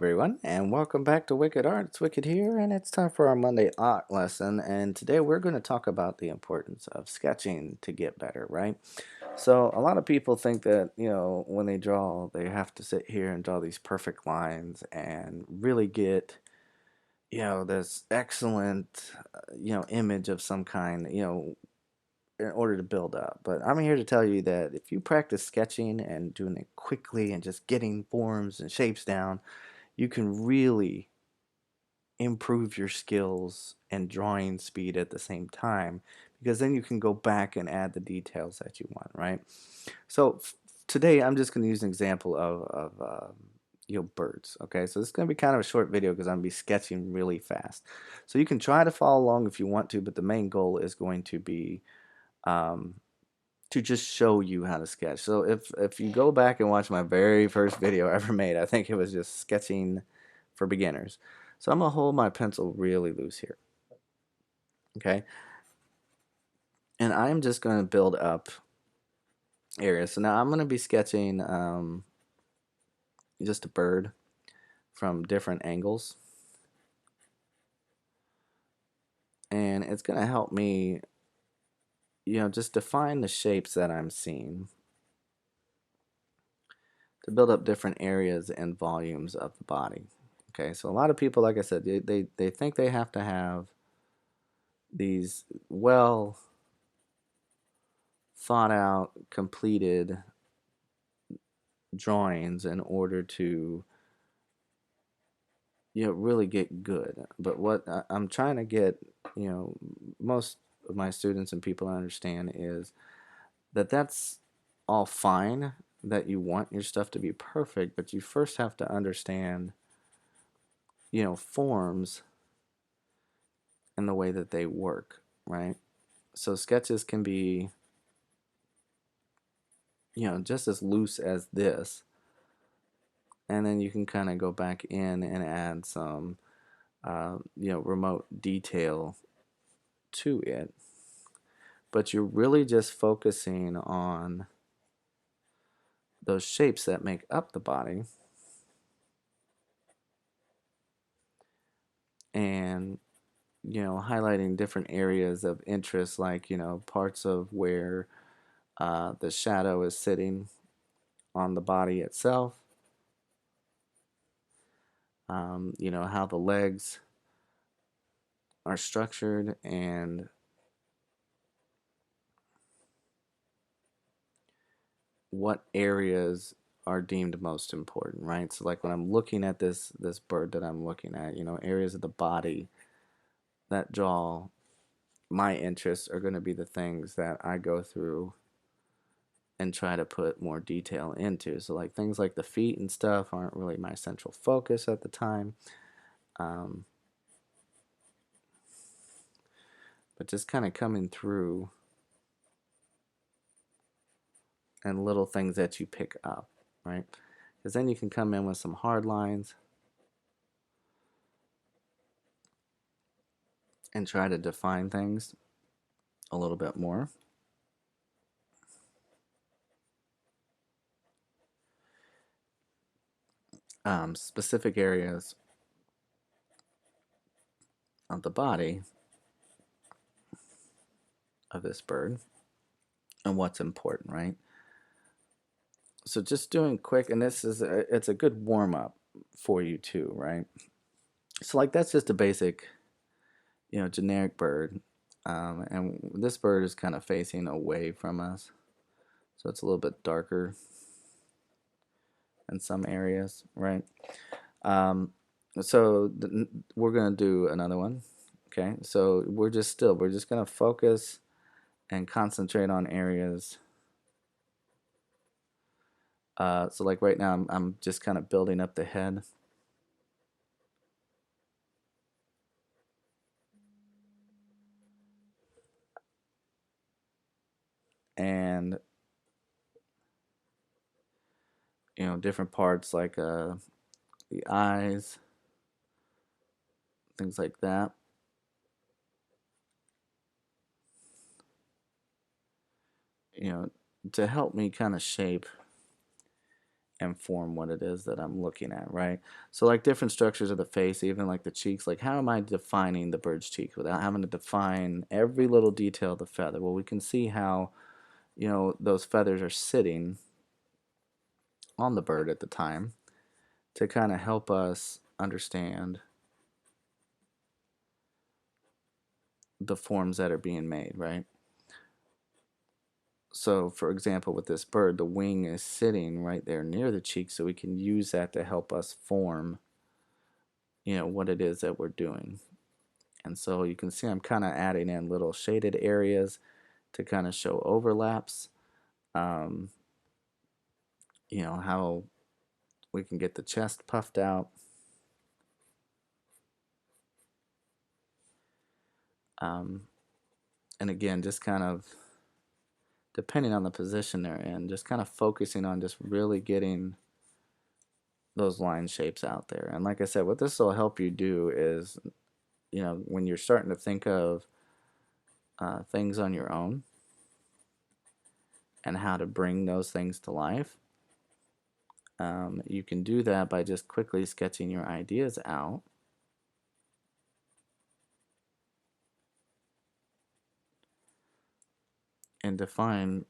everyone, and welcome back to Wicked Art. It's Wicked here, and it's time for our Monday art lesson. And today we're going to talk about the importance of sketching to get better, right? So, a lot of people think that, when they draw, they have to sit here and draw these perfect lines and really get, this excellent, image of some kind, in order to build up. But I'm here to tell you that if you practice sketching and doing it quickly and just getting forms and shapes down, you can really improve your skills and drawing speed at the same time, because then you can go back and add the details that you want, right? So today I'm just going to use an example of birds. Okay, so this is going to be kind of a short video because I'm going to be sketching really fast. So you can try to follow along if you want to, but the main goal is going to be um, to just show you how to sketch. So if you go back and watch my very first video I ever made, I think it was just sketching for beginners. So I'm gonna hold my pencil really loose here, okay? And I'm just gonna build up areas. So now I'm gonna be sketching just a bird from different angles, and it's gonna help me, just define the shapes that I'm seeing to build up different areas and volumes of the body. Okay, so a lot of people, like I said, they think they have to have these well thought out, completed drawings in order to really get good. But what I'm trying to get most of my students and people to understand is that that's all fine, that you want your stuff to be perfect, but you first have to understand forms and the way that they work, right? So sketches can be just as loose as this, and then you can kind of go back in and add some remote detail to it, but you're really just focusing on those shapes that make up the body, and highlighting different areas of interest, like parts of where the shadow is sitting on the body itself, how the legs are structured, and what areas are deemed most important, right? So like when I'm looking at this bird that I'm looking at, areas of the body that draw my interests are going to be the things that I go through and try to put more detail into. So like things like the feet and stuff aren't really my central focus at the time. Um, but just kind of coming through and little things that you pick up, right? Because then you can come in with some hard lines and try to define things a little bit more. Specific areas of the body of this bird and what's important, right? So just doing quick, and it's a good warm up for you too, right? So like that's just a basic, generic bird, and this bird is kind of facing away from us, so it's a little bit darker in some areas, right? Um, so we're gonna do another one. Okay, so we're just gonna focus and concentrate on areas. So like right now, I'm just kind of building up the head. And different parts like the eyes, things like that. You know, to help me kind of shape and form what it is that I'm looking at, right? So like different structures of the face, even like the cheeks, like how am I defining the bird's cheeks without having to define every little detail of the feather? Well, we can see how, those feathers are sitting on the bird at the time to kind of help us understand the forms that are being made, right? So, for example, with this bird, the wing is sitting right there near the cheek, so we can use that to help us form, what it is that we're doing. And so you can see I'm kind of adding in little shaded areas to kind of show overlaps. Um, how we can get the chest puffed out. Um, and again, just kind of depending on the position they're in, just kind of focusing on just really getting those line shapes out there. And like I said, what this will help you do is, when you're starting to think of things on your own and how to bring those things to life, you can do that by just quickly sketching your ideas out. And define,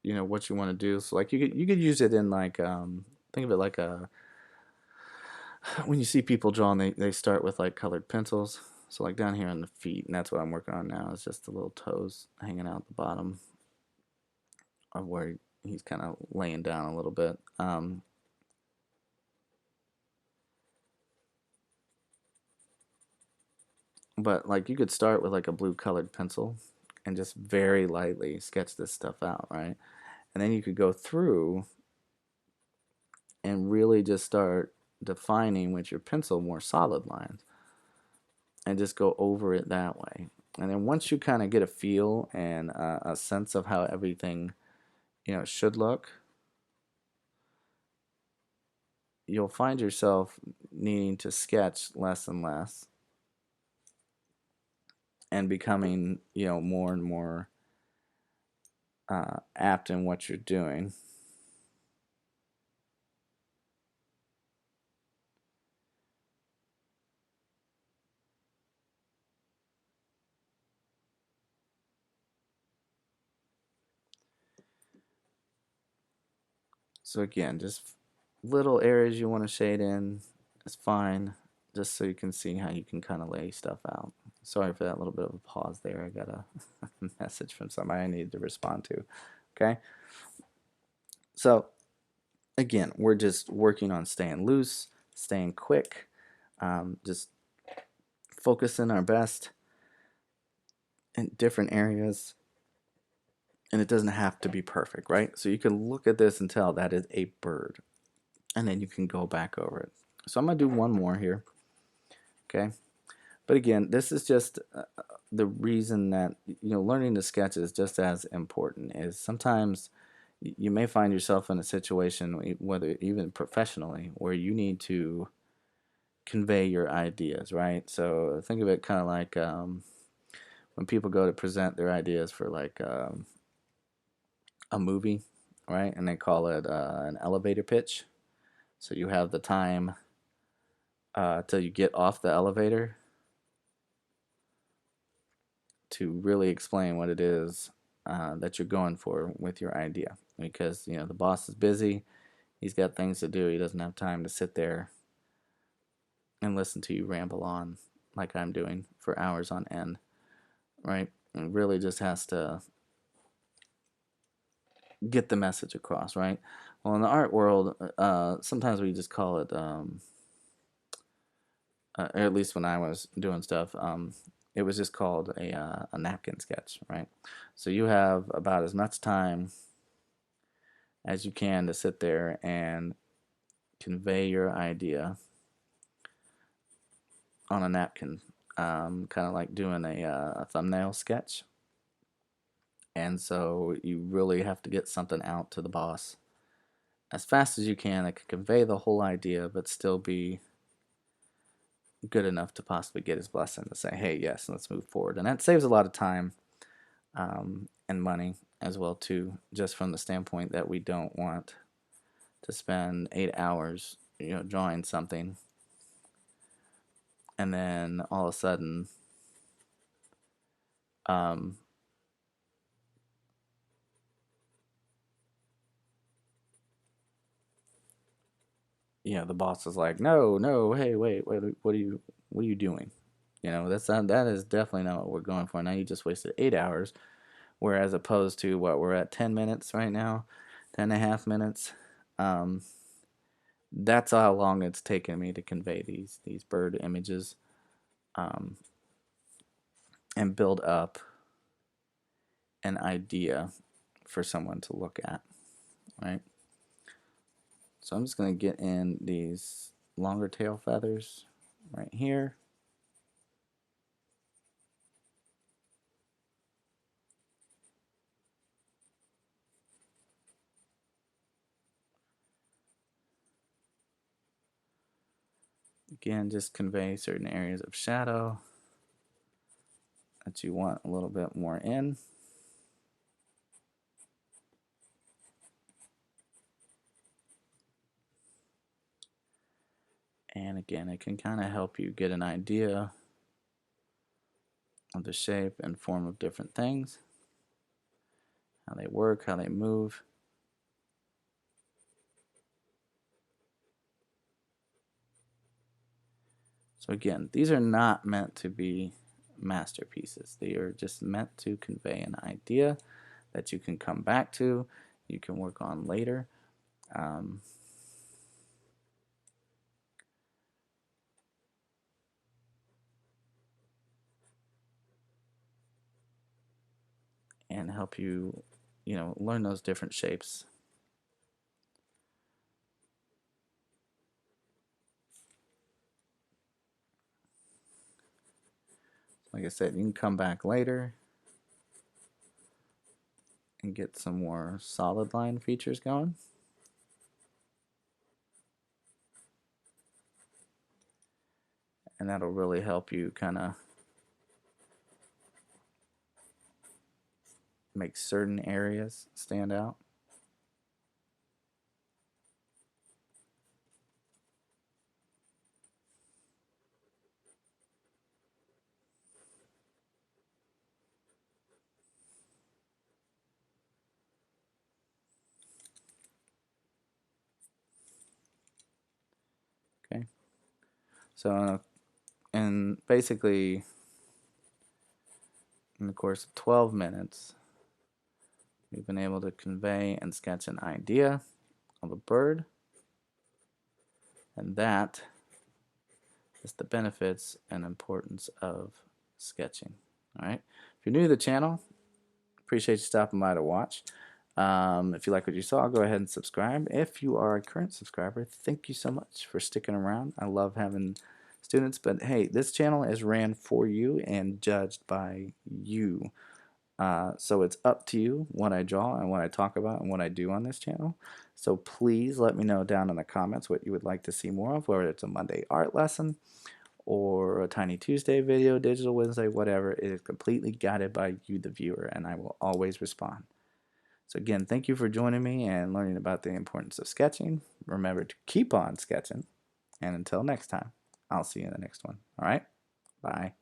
what you want to do. So like you could use it in like think of it like a when you see people drawing, they start with like colored pencils. So like down here on the feet, and that's what I'm working on now, is just the little toes hanging out the bottom of where he's kind of laying down a little bit. But like you could start with like a blue colored pencil and just very lightly sketch this stuff out, right? And then you could go through and really just start defining with your pencil more solid lines and just go over it that way. And then once you kind of get a feel and a sense of how everything, should look, you'll find yourself needing to sketch less and less and becoming, more and more apt in what you're doing. So again, just little areas you want to shade in is fine, just so you can see how you can kind of lay stuff out. Sorry for that little bit of a pause there. I got a message from somebody I needed to respond to. Okay, so again, we're just working on staying loose, staying quick, just focusing our best in different areas, and it doesn't have to be perfect, right? So you can look at this and tell that is a bird, and then you can go back over it. So I'm gonna do one more here, okay? But again, this is just the reason that learning to sketch is just as important. Is sometimes you may find yourself in a situation, whether even professionally, where you need to convey your ideas, right? So think of it kind of like when people go to present their ideas for like a movie, right? And they call it an elevator pitch. So you have the time till you get off the elevator to really explain what it is that you're going for with your idea. Because the boss is busy, he's got things to do. He doesn't have time to sit there and listen to you ramble on like I'm doing for hours on end, right? And really just has to get the message across, right? Well, in the art world, sometimes we just call it, or at least when I was doing stuff, it was just called a napkin sketch, right? So you have about as much time as you can to sit there and convey your idea on a napkin, kind of like doing a thumbnail sketch. And so you really have to get something out to the boss as fast as you can that can convey the whole idea, but still be good enough to possibly get his blessing to say, "Hey, yes, let's move forward." And that saves a lot of time and money as well too, just from the standpoint that we don't want to spend 8 hours, drawing something, and then all of a sudden, um, the boss is like, no, no, hey, wait, what are you doing? That is definitely not what we're going for. Now you just wasted 8 hours, whereas opposed to what we're at 10 minutes right now, 10.5 minutes. Um, that's how long it's taken me to convey these bird images, um, and build up an idea for someone to look at, right? So I'm just going to get in these longer tail feathers right here. Again, just convey certain areas of shadow that you want a little bit more in. And again, it can kind of help you get an idea of the shape and form of different things, how they work, how they move. So again, these are not meant to be masterpieces. They are just meant to convey an idea that you can come back to, you can work on later. And help you, learn those different shapes. Like I said, you can come back later and get some more solid line features going. And that'll really help you kind of make certain areas stand out. Okay. So, and basically, in the course of 12 minutes, we've been able to convey and sketch an idea of a bird, and that is the benefits and importance of sketching. All right. If you're new to the channel, appreciate you stopping by to watch. If you like what you saw, go ahead and subscribe. If you are a current subscriber, thank you so much for sticking around. I love having students, but hey, this channel is ran for you and judged by you. So it's up to you what I draw and what I talk about and what I do on this channel. So please let me know down in the comments what you would like to see more of, whether it's a Monday art lesson or a Tiny Tuesday video, Digital Wednesday, whatever. It is completely guided by you, the viewer, and I will always respond. So again, thank you for joining me and learning about the importance of sketching. Remember to keep on sketching. And until next time, I'll see you in the next one. All right? Bye.